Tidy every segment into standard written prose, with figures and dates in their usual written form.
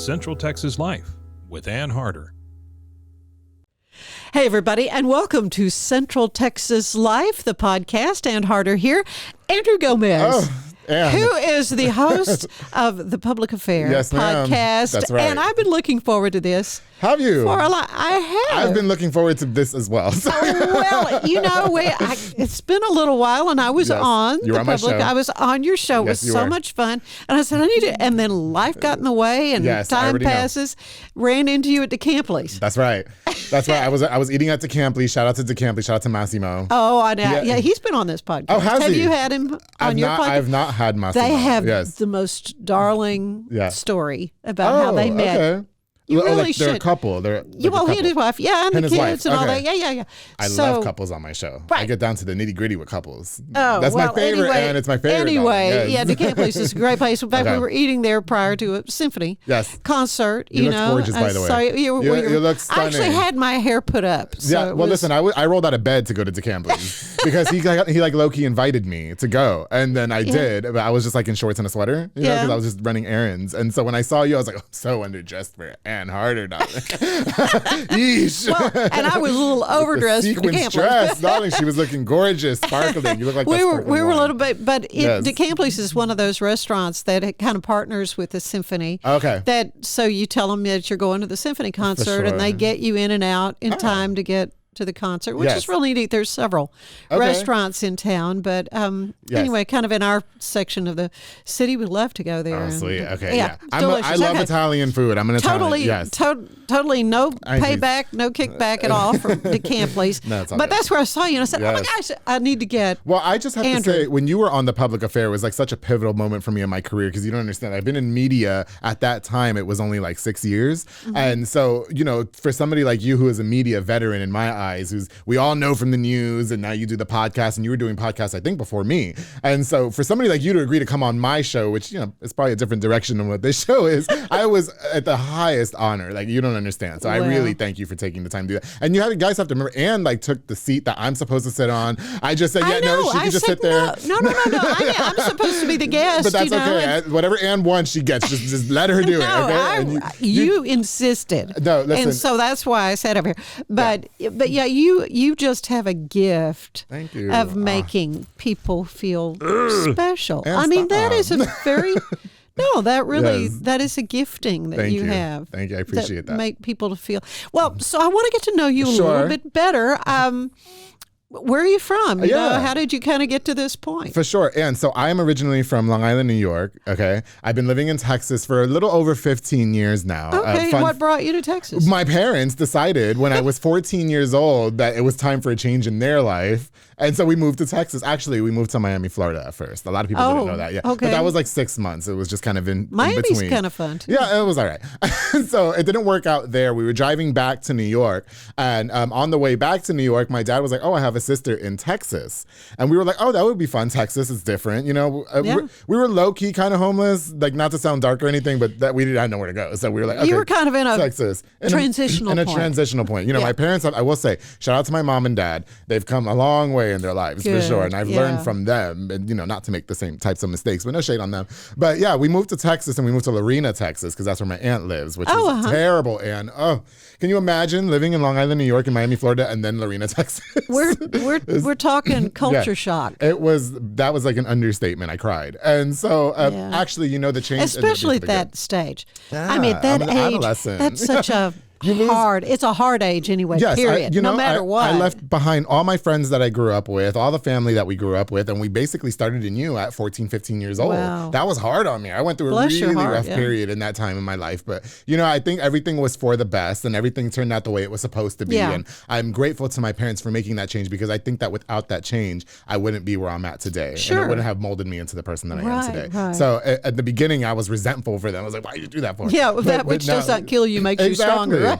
Central Texas Life with Ann Harder. Hey, everybody, and welcome to Central Texas Life, the podcast. Ann Harder here. Andrew Gomez, who is the host of the Public Affairs podcast. That's right. And I've been looking forward to this. Have you? For a lot. I have. I've been looking forward to this as well. Well, you know, it's been a little while, and I was on you were the on my Public. show. I was on your show. It was so much fun. And I said, I need to. And then life got in the way, and time passes. Ran into you at DeCampley's. That's right. That's right. I was eating at DeCampley. Shout out to DeCampley. Shout out to Massimo. Oh, I know. Yeah, he's been on this podcast. Oh, has he? Have you had him on your podcast? I've not had Massimo. They have the most darling story about how they met. Okay. You really they're should. A couple. They're like he and his wife. Yeah, and the kids and all that. Yeah. I love couples on my show. Right. I get down to the nitty gritty with couples. Oh, that's my favorite, and it's my favorite. Anyway, DeCampley's is a great place. In fact, we were eating there prior to a symphony concert. You look gorgeous, by the way. So you look stunning. I actually had my hair put up. So listen, I rolled out of bed to go to DeCampley's because he low-key invited me to go, and then I did, but I was just like in shorts and a sweater, because I was just running errands. And so when I saw you, I was like, I'm so underdressed for Ann Harder, darling. Yeesh. Well, and I was a little overdressed. Sequins dress, darling. She was looking gorgeous, sparkling. You look like we were a little bit, but DeCampley's is one of those restaurants that kind of partners with the symphony. Okay. So you tell them that you're going to the symphony concert, and they get you in and out in time to get to the concert, which is really neat. There's several restaurants in town, but anyway, kind of in our section of the city, we'd love to go there. Oh, sweet. Okay, yeah. I love Italian food. I'm an Italian. Yes. Totally no payback, no kickback at all from DeCampley's. No, but that's where I saw you, and I said, oh my gosh, I need to get Well, I just have to say, when you were on the Public Affair, it was like such a pivotal moment for me in my career, because you don't understand. I've been in media at that time. It was only like 6 years. Mm-hmm. And so, for somebody like you who is a media veteran in my eyes, who's we all know from the news, and now you do the podcast, and you were doing podcasts, I think, before me. And so for somebody like you to agree to come on my show, which, it's probably a different direction than what this show is, I was at the highest honor. Like, you don't understand. So I really thank you for taking the time to do that. And guys have to remember, Ann took the seat that I'm supposed to sit on. I just said, she can just sit there. No. I'm supposed to be the guest. But that's okay. Whatever Ann wants, she gets. Just let her do it. Okay? You insisted. No, listen. And so that's why I sat over here. But you just have a gift of making people feel special. I mean, that is a very... No, that is a gifting that you have. Thank you. I appreciate that. Make people to feel... Well, so I want to get to know you a little bit better. Where are you from? How did you kind of get to this point? For sure. And so I am originally from Long Island, New York. Okay. I've been living in Texas for a little over 15 years now. Okay. What brought you to Texas? My parents decided when I was 14 years old that it was time for a change in their life. And so we moved to Texas. Actually, we moved to Miami, Florida at first. A lot of people didn't know that. Yeah. Okay. But that was like 6 months. It was just kind of in between. Miami's kind of fun too. Yeah, it was all right. So it didn't work out there. We were driving back to New York. And on the way back to New York, my dad was like, I have a sister in Texas. And we were like, that would be fun. Texas is different. We were low-key kind of homeless, like not to sound dark or anything, but that we didn't know where to go. So we were like, okay, you were kind of in a Texas. transitional point. In a transitional point. My parents, I will say, shout out to my mom and dad. They've come a long way in their lives. For sure. And I've learned from them, and not to make the same types of mistakes, but no shade on them. But yeah, we moved to Texas, and we moved to Lorena, Texas, because that's where my aunt lives, which is terrible. And can you imagine living in Long Island, New York, and Miami, Florida, and then Lorena, Texas? We're talking culture shock. That was like an understatement. I cried. And so actually, the change, especially at that stage. I mean, that age, that's such a it's a hard age anyway, period. No matter what. I left behind all my friends that I grew up with, all the family that we grew up with, and we basically started anew at 14, 15 years old. Wow. That was hard on me. I went through a really rough period in that time in my life. But, I think everything was for the best, and everything turned out the way it was supposed to be. Yeah. And I'm grateful to my parents for making that change, because I think that without that change, I wouldn't be where I'm at today. Sure. And it wouldn't have molded me into the person that I am today. Right. So at the beginning, I was resentful for them. I was like, why did you do that for? Yeah, that which does not kill you makes you stronger, right?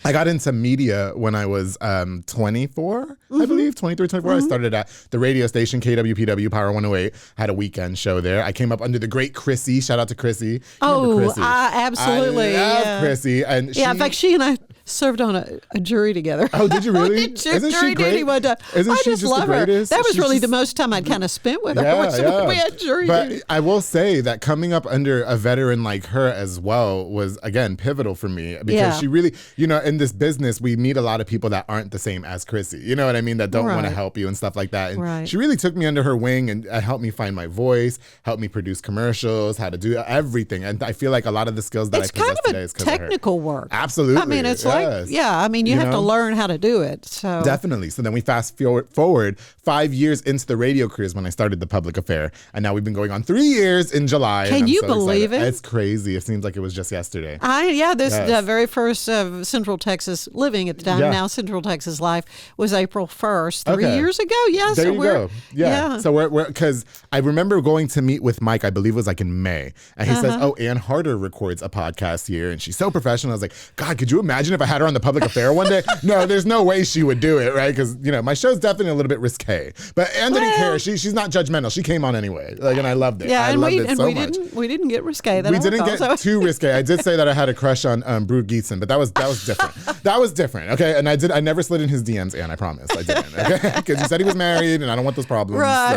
I got into media when I was 24, I believe, 23, 24. I started at the radio station, KWPW, Power 108. Had a weekend show there. I came up under the great Chrissy. Shout out to Chrissy. Absolutely. I love Chrissy. And in fact, she and I served on a jury together. Oh, did you really? Isn't she great? I She just love her. That was really the most time I'd kind of spent with her. When we had jury duty. But I will say that coming up under a veteran like her as well was, again, pivotal for me because she really, in this business, we meet a lot of people that aren't the same as Chrissy. You know what I mean? That don't want to help you and stuff like that. And she really took me under her wing and helped me find my voice, helped me produce commercials, how to do everything. And I feel like a lot of the skills that I possess today is because of her. Technical work. Absolutely. I mean, it's you have to learn how to do it. So definitely. So then we fast forward 5 years into the radio careers when I started the Public Affair, and now we've been going on 3 years in July. Can you believe it? It's crazy. It seems like it was just yesterday. The very first Central Texas Living at the time, now Central Texas Life, was April 1st, 3 years ago. Yeah, there you go. Yeah. So we're because I remember going to meet with Mike, I believe it was like in May, and he says, "Oh, Ann Harder records a podcast here, and she's so professional." I was like, God, could you imagine if I had her on the Public Affair one day? No, there's no way she would do it, right? Because my show's definitely a little bit risque, but Ann didn't care. She's not judgmental. She came on anyway, and I loved it. Yeah, I loved it so much. We didn't get risque. We didn't get too risque. I did say that I had a crush on Brew Geetson, but that was different. That was different. Okay, and I never slid in his DMs, Ann. I promise, I didn't. Okay, because he said he was married, and I don't want those problems. Right.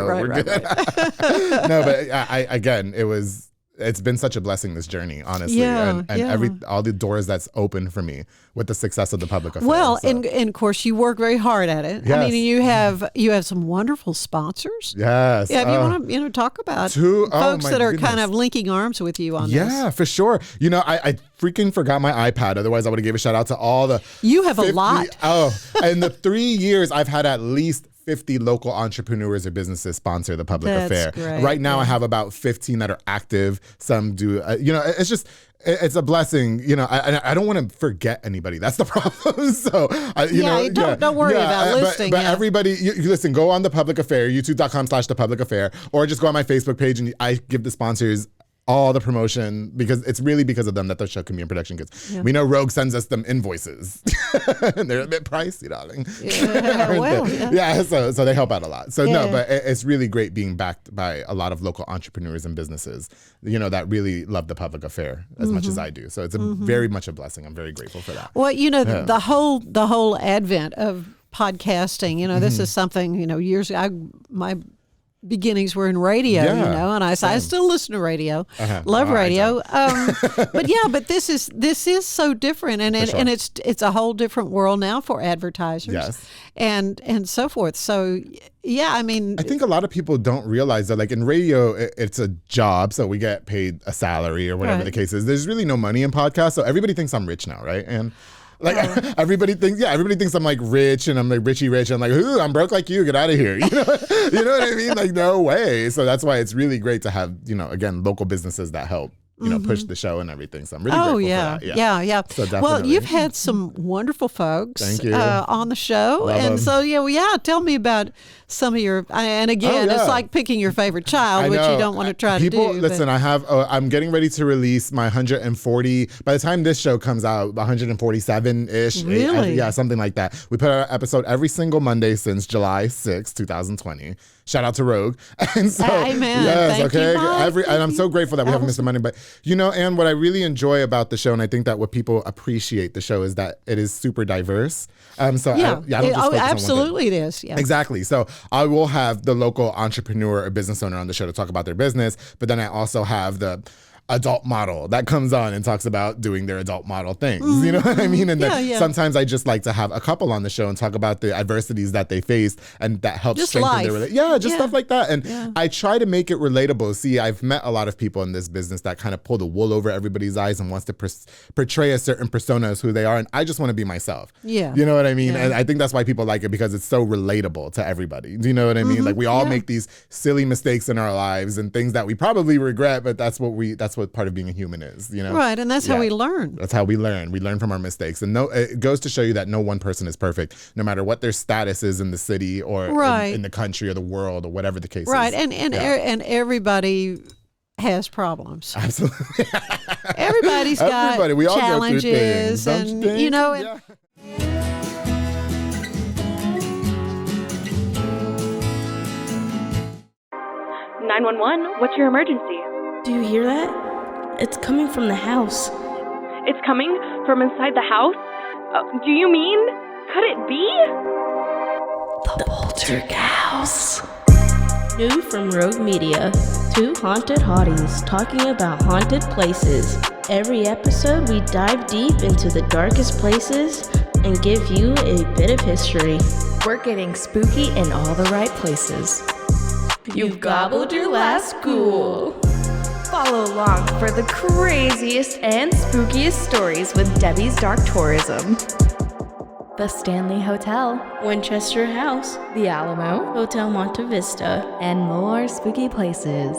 No, but it's been such a blessing, this journey, honestly, and all the doors that's opened for me with the success of the Public Affair. Well, and of course you work very hard at it. Yes. I mean, you have some wonderful sponsors. Yes. Yeah, if you want to talk about folks that are kind of linking arms with you on this. Yeah, for sure. I freaking forgot my iPad. Otherwise, I would have gave a shout out to all the. You have a lot. Oh, in the 3 years, I've had at least 50 local entrepreneurs or businesses sponsor the Public Affair. Great. Right now, I have about 15 that are active. Some do. It's just. It's a blessing, I don't want to forget anybody. That's the problem. So, don't worry about listing. But everybody, you listen, go on the Public Affair, youtube.com/the Public Affair, or just go on my Facebook page and I give the sponsors all the promotion because it's really because of them that the show can be in production. Because we know Rogue sends us them invoices, and they're a bit pricey, darling. So they help out a lot. So no, but it's really great being backed by a lot of local entrepreneurs and businesses, that really love the Public Affair as much as I do. So it's very much a blessing. I'm very grateful for that. Well, the whole advent of podcasting, this is something, years ago, my beginnings were in radio, and I still listen to radio, love radio. But this is so different, and it's a whole different world now for advertisers, and so forth. So I mean, I think a lot of people don't realize that, like in radio, it's a job, so we get paid a salary or whatever the case is. There's really no money in podcasts, so everybody thinks I'm rich now, right? And everybody thinks I'm like rich and I'm like richy rich. I'm like, ooh, I'm broke like you. Get out of here. You know what I mean? Like, no way. So that's why it's really great to have, again, local businesses that help, push the show and everything. So I'm really grateful for that. Yeah. So definitely. Well, you've had some wonderful folks on the show. Love and them. So, tell me about some of your, and again, it's like picking your favorite child, which you don't want to try to do. Listen, I'm getting ready to release my 140, by the time this show comes out, 147-ish. Really? Something like that. We put out an episode every single Monday since July 6, 2020. Shout out to Rogue. And so, amen. Yes, Thank okay. you, Mike. And I'm so grateful that we haven't missed the money. But Ann, what I really enjoy about the show, and I think that what people appreciate the show is that it is super diverse. I don't just focus on one thing. Absolutely, it is. Yeah. Exactly. So I will have the local entrepreneur or business owner on the show to talk about their business, but then I also have the adult model that comes on and talks about doing their adult model things. You know what I mean? And then sometimes I just like to have a couple on the show and talk about the adversities that they faced and that helps strengthen their relationship. Stuff like that. And I try to make it relatable. See, I've met a lot of people in this business that kind of pull the wool over everybody's eyes and wants to portray a certain persona as who they are. And I just want to be myself. Yeah. You know what I mean? Yeah. And I think that's why people like it, because it's so relatable to everybody. Do you know what I mean? Like we all make these silly mistakes in our lives and things that we probably regret, but that's what part of being a human is, Right, and that's how we learn. That's how we learn. We learn from our mistakes. And it goes to show you that no one person is perfect, no matter what their status is in the city or in the country or the world or whatever the case is. Right, and everybody has problems. Absolutely. Everybody's got we all challenges, go through things, and you know. and 911, what's your emergency? Do you hear that? It's coming from the house. It's coming from inside the house? Do you mean, could it be? The Poltergeist. New from Rogue Media. Two haunted hotties talking about haunted places. Every episode we dive deep into the darkest places and give you a bit of history. We're getting spooky in all the right places. You've gobbled your last ghoul. Follow along for the craziest and spookiest stories with Debbie's Dark Tourism. The Stanley Hotel, Winchester House, The Alamo, Hotel Monte Vista, and more spooky places.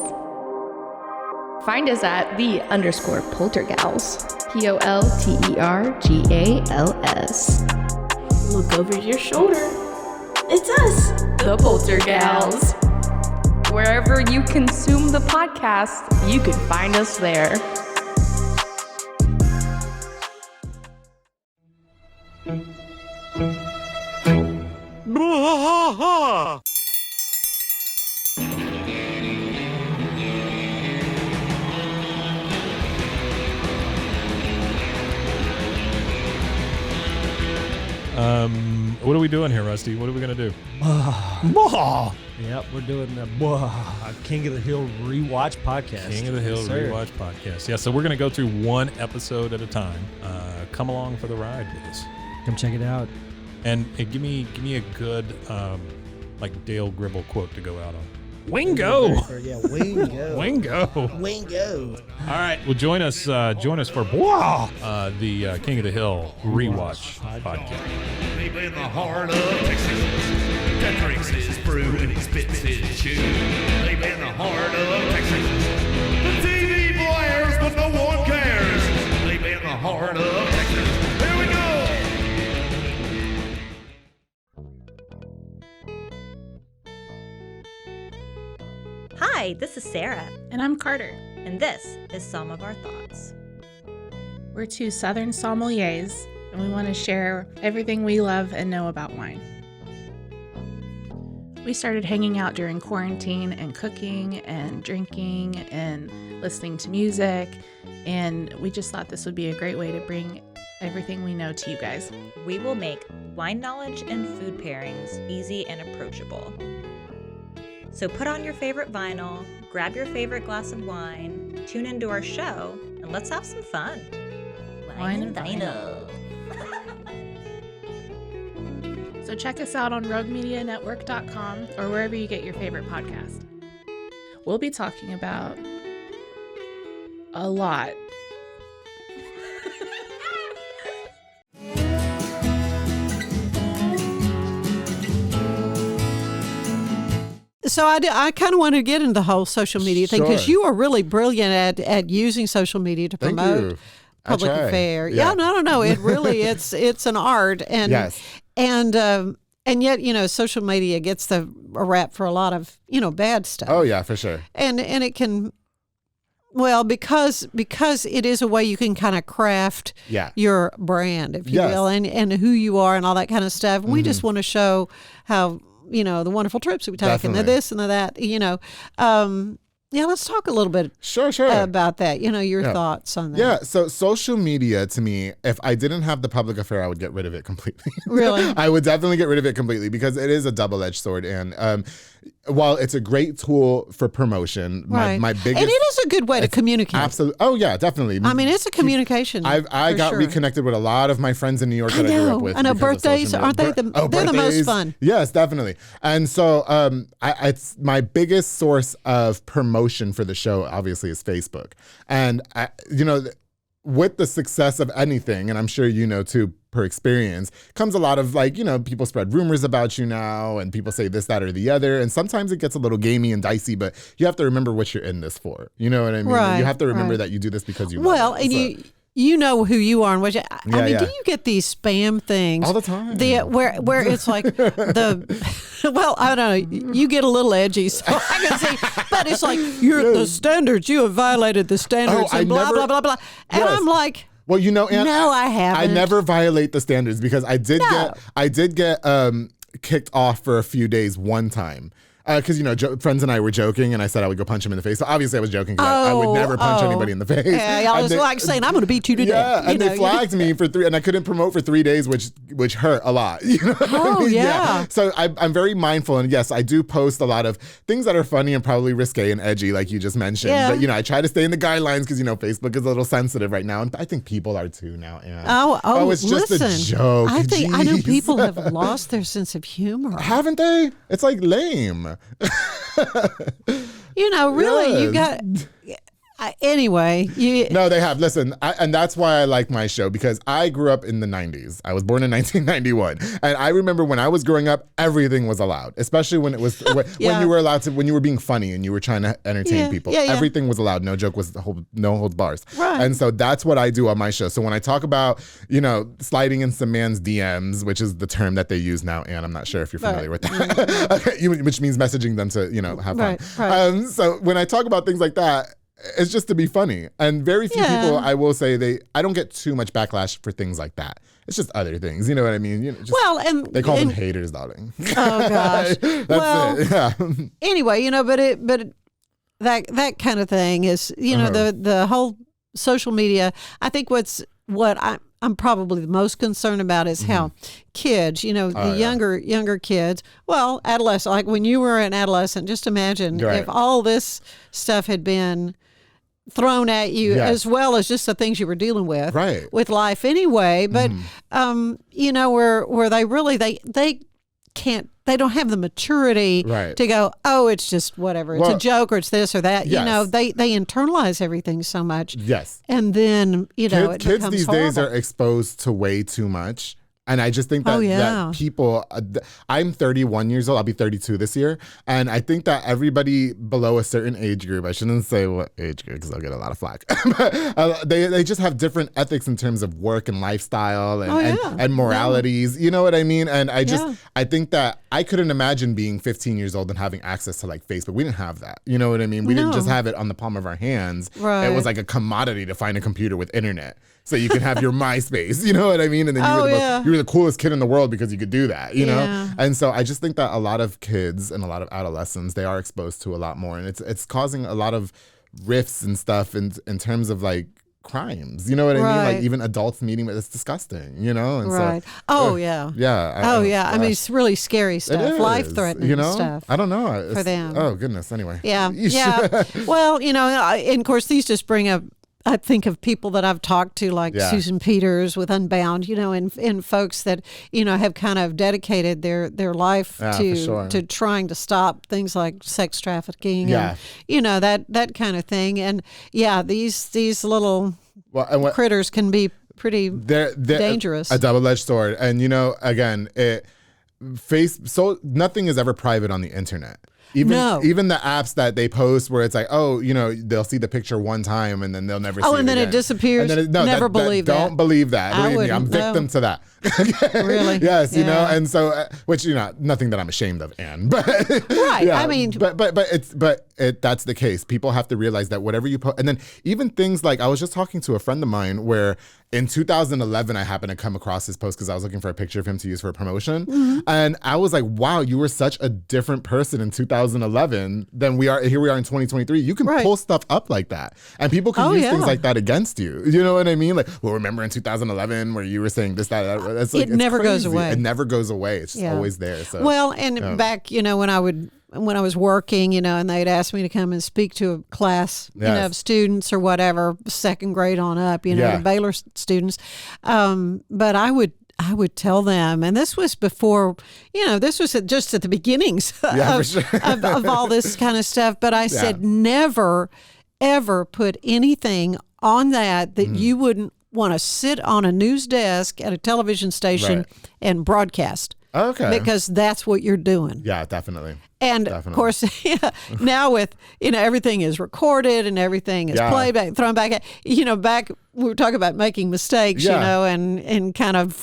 Find us at _Poltergals. POLTERGALS. Look over your shoulder. It's us, The Poltergals. Wherever you consume the podcast, you can find us there. What are we doing here, Rusty? What are we going to do? Yep, we're doing the King of the Hill Rewatch Podcast. King of the Hill Rewatch Podcast. Yeah, so we're going to go through one episode at a time. Come along for the ride with us. Come check it out. And give me a good like Dale Gribble quote to go out on. Wingo. Yeah, Wingo. Wingo. All right. Well, join us for the King of the Hill Rewatch Podcast. Deep in the heart of Texas, that drinks his brew and he spits his chew. Deep in the heart of Texas, the TV blares but no one cares. Deep in the heart of Texas, here we go. Hi, this is Sarah. And I'm Carter. And this is Some of Our Thoughts. We're two Southern sommeliers, and we want to share everything we love and know about wine. We started hanging out during quarantine and cooking and drinking and listening to music, and we just thought this would be a great way to bring everything we know to you guys. We will make wine knowledge and food pairings easy and approachable. So put on your favorite vinyl, grab your favorite glass of wine, tune into our show, and let's have some fun. Wine and vinyl. So check us out on roguemedianetwork.com or wherever you get your favorite podcast. We'll be talking about a lot. So I kind of want to get into the whole social media thing because you are really brilliant at using social media to promote public affair. Yeah, no, no. It really it's an art, and yes. and yet social media gets a rap for a lot of bad stuff. Oh yeah, for sure. And it can. Well, because it is a way you can kind of craft your brand, if you will, and who you are and all that kind of stuff. And we just want to show how the wonderful trips we take and the this and the that. Let's talk a little bit about that. Your thoughts on that. Yeah, so social media to me, if I didn't have the public affair, I would get rid of it completely. Really? I would definitely get rid of it completely because it is a double-edged sword. And while it's a great tool for promotion, my biggest... And it is a good way to communicate. Absolutely. Oh, yeah, definitely. I mean, it's a communication. I got reconnected with a lot of my friends in New York that I grew up with. I know, birthdays, aren't they? They're the most fun. Yes, definitely. And so it's my biggest source of promotion for the show, obviously, is Facebook. And, with the success of anything, and I'm sure too, per experience, comes a lot of people spread rumors about you now, and people say this, that, or the other. And sometimes it gets a little gamey and dicey, but you have to remember what you're in this for. You know what I mean? Right, you have to remember that you do this because you love it. And you know who you are and what you. I mean, do you get these spam things all the time? Where it's like well, I don't know. You get a little edgy, so I can see. But it's like the standards. You have violated the standards, and blah blah blah blah. And I'm like. Well, Ann, no, I haven't. I never violate the standards because I did get kicked off for a few days one time. Because, friends and I were joking, and I said I would go punch him in the face. So obviously I was joking, because I would never punch anybody in the face. Yeah, y'all was like saying, I'm going to beat you to death. Yeah, and they flagged me for 3, and I couldn't promote for 3 days, which hurt a lot. You know what I mean? Yeah. So I'm very mindful, and yes, I do post a lot of things that are funny and probably risque and edgy, like you just mentioned. Yeah. But, I try to stay in the guidelines because, Facebook is a little sensitive right now, and I think people are too now, Ann. Oh, it's just a joke. I know people have lost their sense of humor. Haven't they? It's like lame. Really, Yes. you got. Anyway, No, they have. Listen, and that's why I like my show, because I grew up in the 90s. I was born in 1991. And I remember when I was growing up, everything was allowed, especially when it was when you were allowed to, when you were being funny and you were trying to entertain people. Yeah. Everything was allowed. No joke was no holds bars. Right. And so that's what I do on my show. So when I talk about, sliding in some man's DMs, which is the term that they use now, and I'm not sure if you're familiar with that, okay, which means messaging them to, have fun. Right. So when I talk about things like that, it's just to be funny. And very few people, I will say, I don't get too much backlash for things like that. It's just other things. You know what I mean? They call them haters, darling. Oh gosh. That's it. Yeah. Anyway, but that kind of thing is, the whole social media. I think what I'm probably the most concerned about is how kids, younger kids, adolescent, like when you were an adolescent, just imagine if all this stuff had been thrown at you, as well as just the things you were dealing with with life anyway. But, where they really, they can't, they don't have the maturity to go, oh, it's just whatever. It's a joke, or it's this or that. Yes. They internalize everything so much. Yes. And then, it kids becomes these horrible. days are exposed to way too much. And I just think that, that people, I'm 31 years old. I'll be 32 this year. And I think that everybody below a certain age group, I shouldn't say what age group because I'll get a lot of flack, but they just have different ethics in terms of work and lifestyle and moralities. You know what I mean? And I think that I couldn't imagine being 15 years old and having access to like Facebook. We didn't have that. You know what I mean? We didn't just have it on the palm of our hands. Right. It was like a commodity to find a computer with internet. So you can have your MySpace, you know what I mean? And then you were the coolest kid in the world because you could do that, you know? And so I just think that a lot of kids and a lot of adolescents, they are exposed to a lot more. And it's causing a lot of rifts and stuff in terms of like crimes, you know what I mean? Like even adults meeting with, it's disgusting, you know? And so, yeah. I mean, it's really scary stuff, life-threatening stuff. I don't know. For them. Oh, goodness. Anyway. Yeah. Well, and of course, these just bring up, I think of people that I've talked to, like Susan Peters with Unbound, and folks that, have kind of dedicated their life to trying to stop things like sex trafficking and, that kind of thing. And these little critters can be pretty dangerous. A double-edged sword. And, again, so nothing is ever private on the internet. Even the apps that they post where it's like, they'll see the picture one time and then they'll never see it and then again. It disappears. And then never believe that. Don't believe that. Believe me, I'm victim to that. Really? Yes, and so, which, nothing that I'm ashamed of, Anne. But, right. I mean. But that's the case. People have to realize that whatever you post, and then even things like, I was just talking to a friend of mine where in 2011, I happened to come across his post because I was looking for a picture of him to use for a promotion. Mm-hmm. And I was like, wow, you were such a different person in 2011 than here we are in 2023. You can pull stuff up like that. And people can use things like that against you. You know what I mean? Like, well, remember in 202011 where you were saying this, that, that's like, it never goes away. It never goes away. It's just always there. So, well, and back, when I was working, and they'd ask me to come and speak to a class, of students or whatever, second grade on up, the Baylor students. But I would tell them, and this was before, this was just at the beginnings of all this kind of stuff. But I said, never, ever put anything on that you wouldn't want to sit on a news desk at a television station and broadcast. Okay. Because that's what you're doing. Yeah, definitely. And of course, now with, everything is recorded and everything is played back, thrown back. Back we were talking about making mistakes, and kind of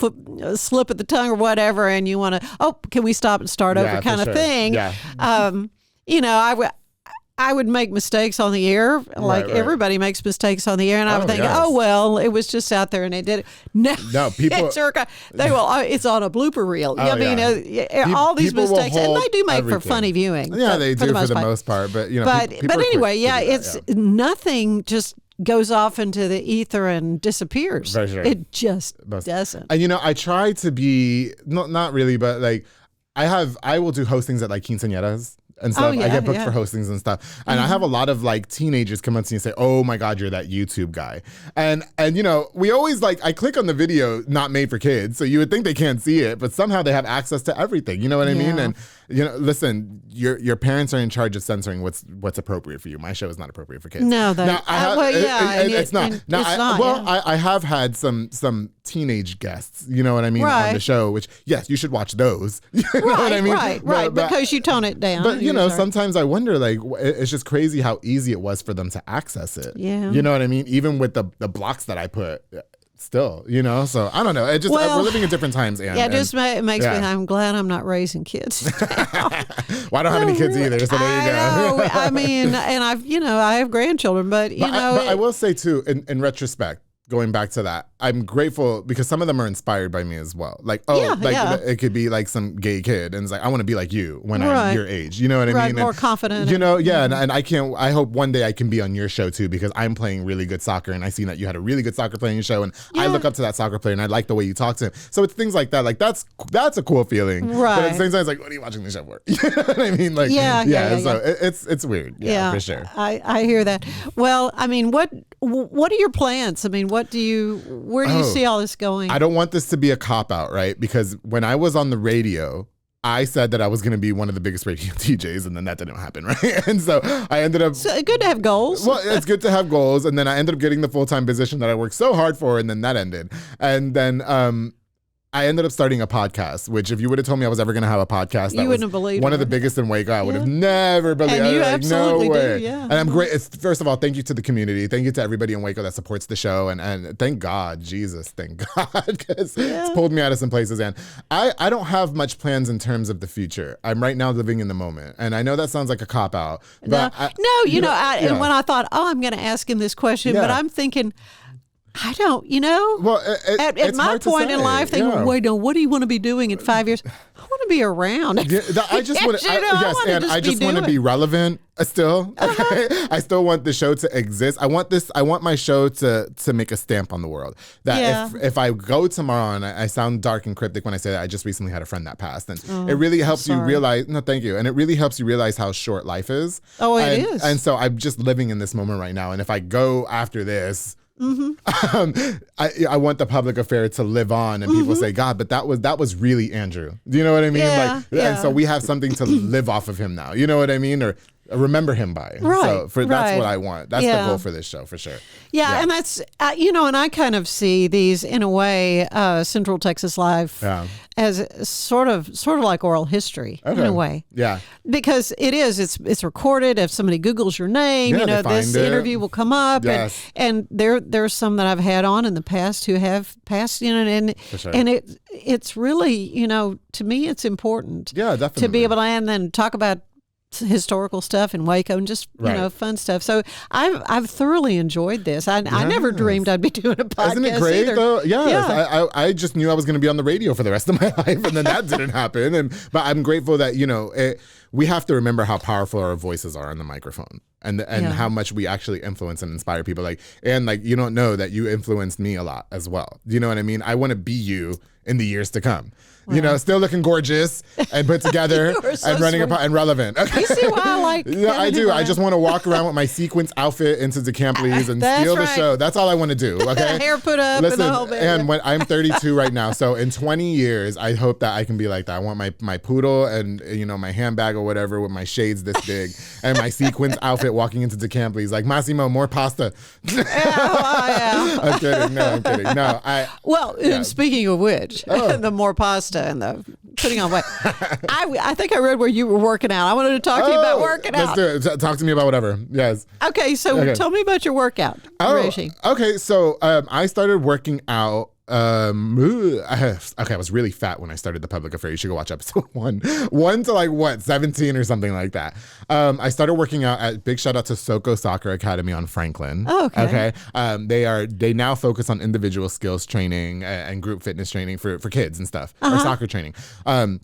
slip of the tongue or whatever. And you want to, can we stop and start over kind of thing. Yeah. I would make mistakes on the air, like right. everybody makes mistakes on the air, and I would think, yes. oh well, it was just out there and it did it. No, people. It's on a blooper reel. I mean, all these people will mistakes, and they do make everything. for funny viewing. Yeah, they do for the part. most part, but but people are anyway, quick to do that, it's nothing just goes off into the ether and disappears. For sure. It just doesn't. And I try to be not really, but like I will do hostings at like quinceañeras and stuff. I get booked for hostings and stuff. And I have a lot of like teenagers come up to me and say, "Oh my God, you're that YouTube guy." And we always I click on the video not made for kids. So you would think they can't see it, but somehow they have access to everything. You know what I mean? And listen, your parents are in charge of censoring what's appropriate for you. My show is not appropriate for kids. No, it's not. I have had some teenage guests, you know what I mean, on the show, which yes, you should watch those. You know what I mean? Right, because you tone it down. But sometimes I wonder, it's just crazy how easy it was for them to access it. Yeah. You know what I mean? Even with the blocks that I put. Still, so I don't know. It just we're living in different times, Ann. Yeah, it just makes me. I'm glad I'm not raising kids. Well, I don't have any kids either, so there you go. I mean, and I have grandchildren, but I will say too, in retrospect, going back to that, I'm grateful because some of them are inspired by me as well. It could be like some gay kid and it's like, I want to be like you when I'm your age. You know what I mean? More confident. And I hope one day I can be on your show too, because I'm playing really good soccer and I seen that you had a really good soccer player in your show and I look up to that soccer player and I like the way you talk to him. So it's things like that. Like that's a cool feeling. Right. But at the same time, it's like, what are you watching the show for? You know what I mean? Like, so it's weird. Yeah, for sure. I hear that. Well, I mean, what are your plans? I mean, where do you see all this going? I don't want this to be a cop-out, right? Because when I was on the radio, I said that I was going to be one of the biggest radio DJs, and then that didn't happen, right? And so I ended up... So good to have goals. Well, it's good to have goals, and then I ended up getting the full-time position that I worked so hard for, and then that ended. And then... I ended up starting a podcast, which if you would have told me I was ever going to have a podcast, that wouldn't was have believed one of the biggest in Waco. I would have never believed it. And you absolutely do, yeah. And I'm great. First of all, thank you to the community. Thank you to everybody in Waco that supports the show. And thank God, Jesus, thank God, because it's pulled me out of some places. And I don't have much plans in terms of the future. I'm right now living in the moment. And I know that sounds like a cop-out. But and when I thought, I'm going to ask him this question, but I'm thinking... I don't, Well, at my point in life, thinking, wait, no, what do you want to be doing in 5 years? I want to be around. I just want to, I just want to be relevant still. Okay? I still want the show to exist. I want my show to make a stamp on the world. That if I go tomorrow, and I sound dark and cryptic when I say that, I just recently had a friend that passed. And it really helps you realize, no, thank you. And it really helps you realize how short life is. Oh, it is. And so I'm just living in this moment right now. And if I go after this, I want the public affair to live on, and people say, God, but that was really Andrew. Do you know what I mean? And so we have something to live off of him now. You know what I mean? Or remember him by. Right. So that's what I want. That's the goal for this show, for sure. Yeah. And that's, and I kind of see these, in a way, Central Texas Live as sort of like oral history, in a way. Yeah. Because it's recorded. If somebody Googles your name, this interview will come up. Yes. And there's some that I've had on in the past who have passed, and it's really, to me, it's important. Yeah, definitely. To be able to, and then talk about historical stuff in Waco and just fun stuff. So I've thoroughly enjoyed this. I never dreamed I'd be doing a podcast. Isn't it great either. though? Yes. I just knew I was going to be on the radio for the rest of my life, and then that didn't happen. But I'm grateful that we have to remember how powerful our voices are on the microphone, and how much we actually influence and inspire people. You don't know that you influenced me a lot as well. Do you know what I mean? I want to be you in the years to come. Wow. Still looking gorgeous and put together and running and relevant. Okay. You see why I like I do. I just want to walk around with my sequence outfit into DeCamp-Lee's and steal the show. That's all I want to do. Okay. Hair put up. Listen, and the whole bit. And when I'm 32 right now, so in 20 years, I hope that I can be like that. I want my poodle and my handbag or whatever with my shades this big and my sequence outfit walking into DeCamp-Lee's like, Massimo, more pasta. I'm kidding. No, I'm kidding. No, speaking of which, the more pasta and the putting on weight. I think I read where you were working out. I wanted to talk to you about working out. Let's do it. Talk to me about whatever. Yes. Okay, so tell me about your workout regime. Okay, so I started working out I was really fat when I started the public affair. You should go watch episode 1 to like 17 or something like that. I started working out at, big shout out to Soko Soccer Academy on Franklin. Oh, okay. They now focus on individual skills training and group fitness training for kids and stuff, or soccer training. At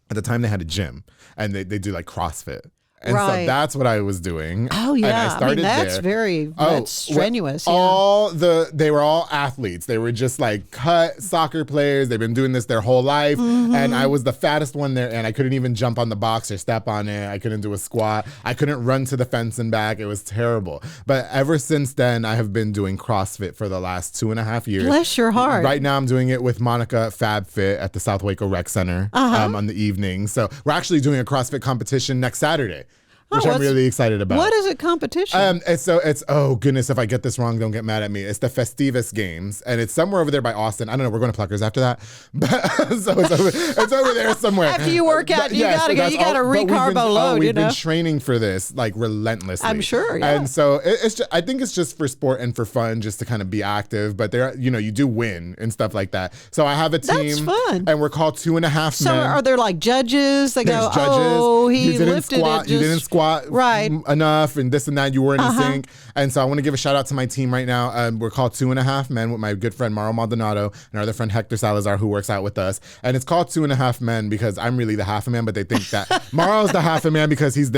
the time they had a gym and they do like CrossFit. And so that's what I was doing. Oh yeah, and I started that's there. that's strenuous. They were all athletes. They were just like cut soccer players. They've been doing this their whole life. And I was the fattest one there, and I couldn't even jump on the box or step on it. I couldn't do a squat. I couldn't run to the fence and back. It was terrible. But ever since then, I have been doing CrossFit for the last 2.5 years. Bless your heart. Right now, I'm doing it with Monica FabFit at the South Waco Rec Center on the evening. So we're actually doing a CrossFit competition next Saturday, which I'm really excited about. What is it competition? It's oh goodness, if I get this wrong, don't get mad at me. It's the Festivus Games, and it's somewhere over there by Austin. I don't know. We're going to Pluckers after that, but so it's over there somewhere. After you work out, you gotta go. You gotta recarbo load. We've been training for this like relentlessly. I'm sure. Yeah. And so it's just, I think it's just for sport and for fun, just to kind of be active. But there, you do win and stuff like that. So I have a team. That's fun. And we're called 2.5 Men. So are there like judges? There's judges. Oh, he lifted squat. it. You didn't squat enough and this and that. You weren't in sync. And so I want to give a shout out to my team right now. We're called 2.5 Men with my good friend Mauro Maldonado and our other friend Hector Salazar, who works out with us. And it's called 2.5 Men because I'm really the half a man, but they think that Mauro's the half a man because he's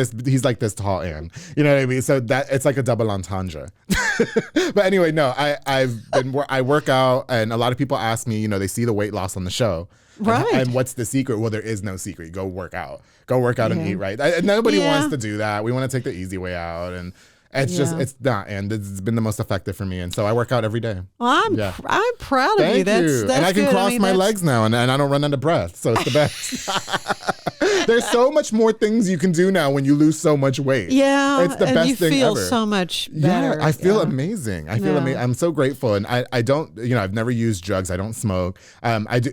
like this tall and you know what I mean? So that it's like a double entendre. But anyway, no, I work out, and a lot of people ask me, they see the weight loss on the show. Right. And what's the secret? Well, there is no secret. Go work out and eat right. Nobody wants to do that. We want to take the easy way out, and it's not. And it's been the most effective for me. And so I work out every day. Well, I'm proud of you. That's and I can good. cross my legs now, and I don't run out of breath. So it's the best. There's so much more things you can do now when you lose so much weight. Yeah, it's the best thing ever. You feel so much better. Yeah, I feel amazing. I feel amazing. I'm so grateful, and I don't. I've never used drugs. I don't smoke. I do.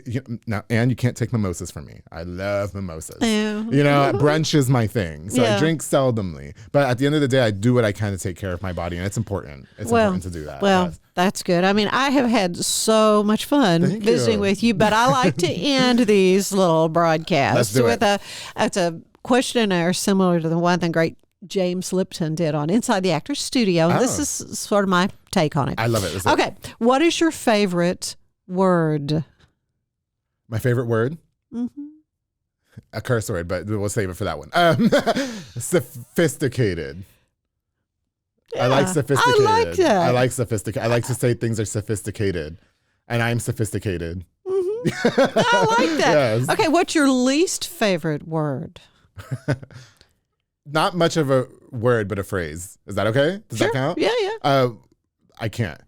And you can't take mimosas from me. I love mimosas. Yeah. Brunch is my thing. So I drink seldomly, but at the end of the day, I do what I can to take care of my body, and it's important. It's important to do that. Well, that's good. I mean, I have had so much fun visiting with you, but I like to end these little broadcasts with a questionnaire similar to the one the great James Lipton did on Inside the Actors Studio. And this is sort of my take on it. I love it. Okay. What is your favorite word? My favorite word? Mm-hmm. A curse word, but we'll save it for that one. Sophisticated. Yeah, I like sophisticated. I like that. I like sophisticated. I like to say things are sophisticated, and I'm sophisticated. Mm-hmm. I like that. Yes. Okay, what's your least favorite word? Not much of a word, but a phrase. Is that okay? Does that count? Yeah. I can't.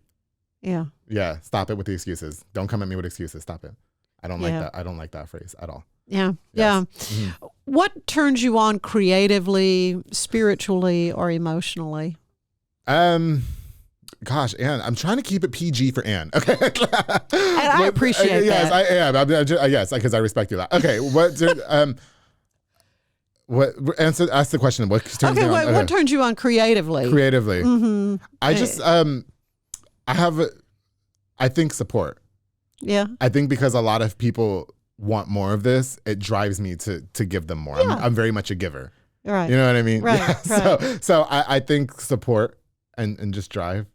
Yeah. Yeah. Stop it with the excuses. Don't come at me with excuses. Stop it. I don't like that. I don't like that phrase at all. Yeah. Yes. Yeah. Mm-hmm. What turns you on creatively, spiritually, or emotionally? Gosh, Anne, I'm trying to keep it PG for Anne. Okay. And I appreciate that. Yes, I am. Yes, because I respect you that. Okay. Ask the question. What turns you on? What turns you on creatively? Creatively. Mm-hmm. I just, I think support. Yeah. I think because a lot of people want more of this, it drives me to give them more. Yeah. I'm very much a giver. Right. You know what I mean? Right. Yeah. Right. So I think support and just drive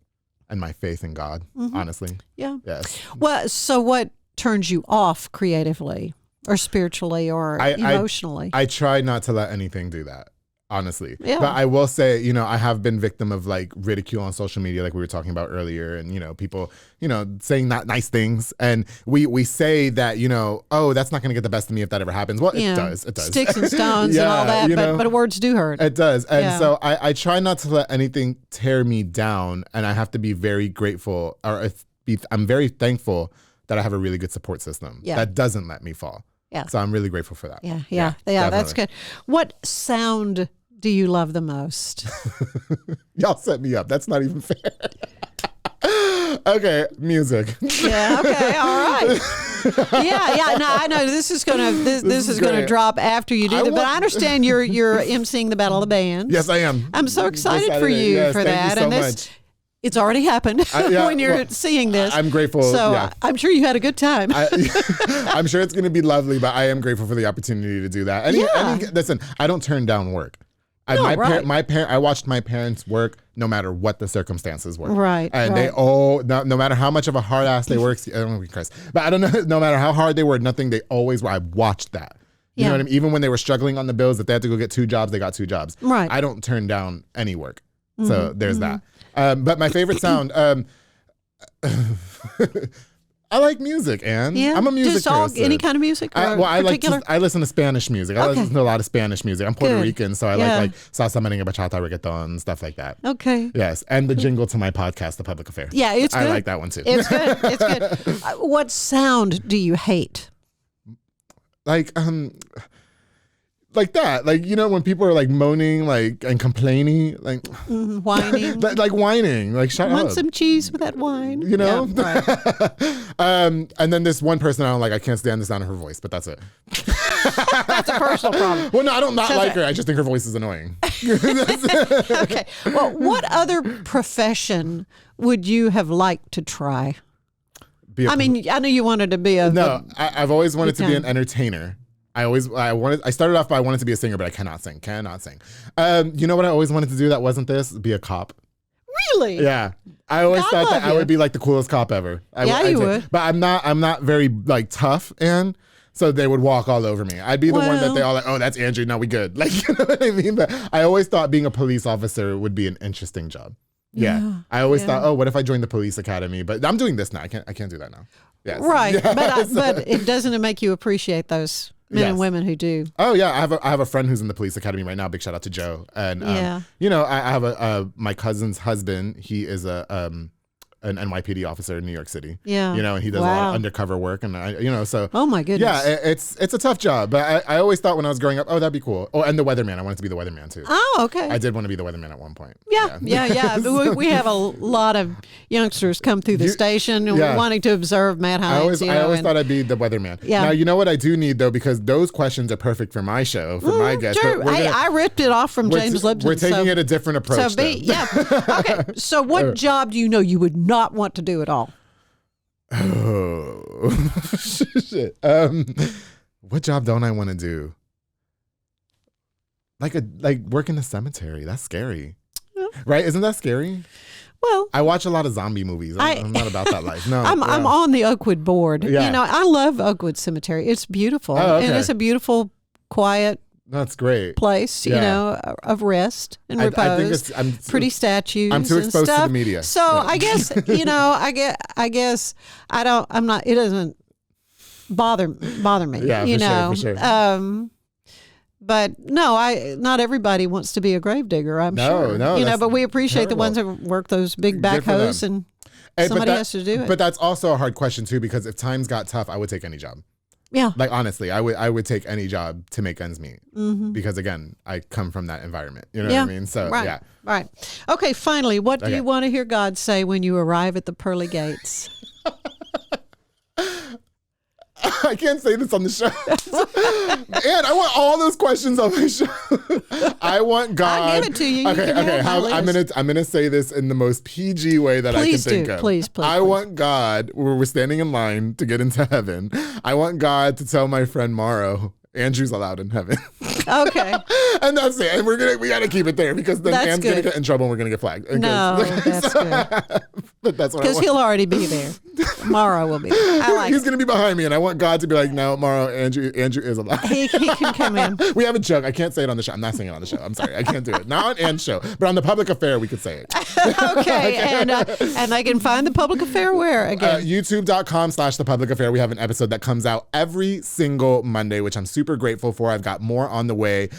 and my faith in God, honestly. Yeah. Yes. Well, so what turns you off creatively or spiritually or emotionally? I try not to let anything do that, honestly. Yeah. But I will say, I have been victim of like ridicule on social media, like we were talking about earlier, and people, saying not nice things, and we say that, oh, that's not going to get the best of me if that ever happens. Well, it does. It does. Sticks and stones and all that, but words do hurt. It does, and so I try not to let anything tear me down, and I have to be very grateful, I'm very thankful that I have a really good support system that doesn't let me fall. Yeah. So I'm really grateful for that. Yeah, that's good. What sound do you love the most? Y'all set me up. That's not even fair. Okay, music. Yeah. Okay. All right. Yeah. No, I know this is gonna drop after you do that, but I understand you're emceeing the Battle of the Bands. Yes, I am. I'm so excited for you for that. Thank you so much. It's already happened when you're seeing this. I'm grateful. So I'm sure you had a good time. I'm sure it's going to be lovely, but I am grateful for the opportunity to do that. Listen, I don't turn down work. I watched my parents work no matter what the circumstances were. Right. And they all, no matter how much of a hard ass they were, I don't know if Chris, but I don't know, no matter how hard they were, they always were. I watched that. You know what I mean? Even when they were struggling on the bills, that they had to go get 2 jobs, they got 2 jobs. Right. I don't turn down any work. So there's that. But my favorite sound, I like music, and I'm a music person. Any kind of music? I listen to Spanish music. I listen to a lot of Spanish music. I'm Puerto Rican, so I like salsa, merengue, bachata, reggaeton, stuff like that. Okay. Yes, and the jingle to my podcast, The Public Affair. Yeah, it's good. I like that one too. It's good. It's good. What sound do you hate? Like that, when people are moaning, and complaining, whining, whining, shut up. Want some cheese with that wine? Yeah, right. And then this one person I don't like. I can't stand the sound of her voice, but that's it. That's a personal problem. Well, no, I don't like her. I just think her voice is annoying. Okay. Well, what other profession would you have liked to try? I know you wanted to be I've always wanted to be an entertainer. I started off by I wanted to be a singer, but I cannot sing. You know what I always wanted to do that wasn't this? Be a cop. Really? Yeah. I always thought that I would be the coolest cop ever. You would. But I'm not very tough, and so they would walk all over me. I'd be the one that they all oh, that's Andrew. No, we good. You know what I mean? But I always thought being a police officer would be an interesting job. Yeah. I always thought, oh, what if I joined the police academy? But I'm doing this now. I can't do that now. Yes. Right. Yeah. But it doesn't make you appreciate those men and women who do. Oh yeah, I have a friend who's in the police academy right now. Big shout out to Joe. And I have my cousin's husband. He is an NYPD officer in New York City. Yeah. And he does a lot of undercover work, and so. Oh my goodness. Yeah, it's a tough job, but I always thought when I was growing up, oh, that'd be cool. Oh, and the weatherman. I wanted to be the weatherman too. Oh, okay. I did want to be the weatherman at one point. Yeah. We have a lot of youngsters come through the station wanting to observe Matt Hines. I always thought I'd be the weatherman. Yeah. Now, you know what I do need though, because those questions are perfect for my show, for my guests. Sure. I ripped it off from James Lipton. We're taking it a different approach. Okay. So what job do you know you would not want to do at all? Oh shit! What job don't I want to do? Like work in a cemetery. That's scary, right? Isn't that scary? Well, I watch a lot of zombie movies. I'm not about that life. No, I'm on the Oakwood board. Yeah. I love Oakwood Cemetery. It's beautiful, and it's a beautiful, quiet. That's great place, of rest and repose. I think pretty statues. I'm too exposed to the media, so I guess I guess I don't. I'm not. It doesn't bother me. Yeah, for sure. But no, not everybody wants to be a gravedigger. I'm sure. No, but we appreciate the ones that work those big backhoes, and somebody has to do it. But that's also a hard question too, because if times got tough, I would take any job. Yeah. Honestly, I would take any job to make ends meet, because again, I come from that environment. You know what I mean? So Right. Okay. Finally, what do you want to hear God say when you arrive at the pearly gates? I can't say this on the show. And I want all those questions on my show. I want God. I'll give it to you. Okay. I'm gonna say this in the most PG way that I can think of. Please. I want God, where we're standing in line to get into heaven. I want God to tell my friend Morrow, Andrew's allowed in heaven. Okay. And that's it. And we gotta keep it there, because then Anne's gonna get in trouble and we're gonna get flagged. No, that's good. But that's what I want. Because he'll already be there. Morrow will be there. He's gonna be behind me, and I want God to be like, no, Morrow, Andrew is allowed. He can come in. We have a joke. I can't say it on the show. I'm not saying it on the show. I'm sorry. I can't do it. Not on Anne's show, but on the Public Affair, we could say it. Okay. And I can find the Public Affair where again? YouTube.com/The Public Affair. We have an episode that comes out every single Monday, which I'm super grateful for. I've got more on the way.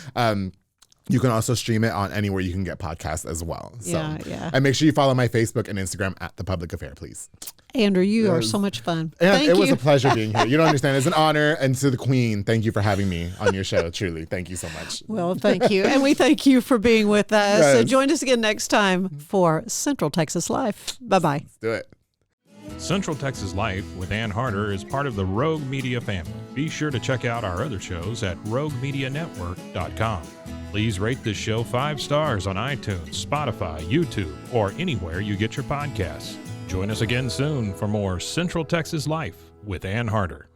You can also stream it on anywhere you can get podcasts as well. So, and make sure you follow my Facebook and Instagram at The Public Affair, please. Andrew, you are so much fun. And thank you. It was a pleasure being here. You don't understand. It's an honor. And to the Queen, thank you for having me on your show. Truly. Thank you so much. Well, thank you. And we thank you for being with us. Yes. So join us again next time for Central Texas Life. Bye-bye. Let's do it. Central Texas Life with Ann Harder is part of the Rogue Media family. Be sure to check out our other shows at roguemedianetwork.com. Please rate this show 5 stars on iTunes, Spotify, YouTube, or anywhere you get your podcasts. Join us again soon for more Central Texas Life with Ann Harder.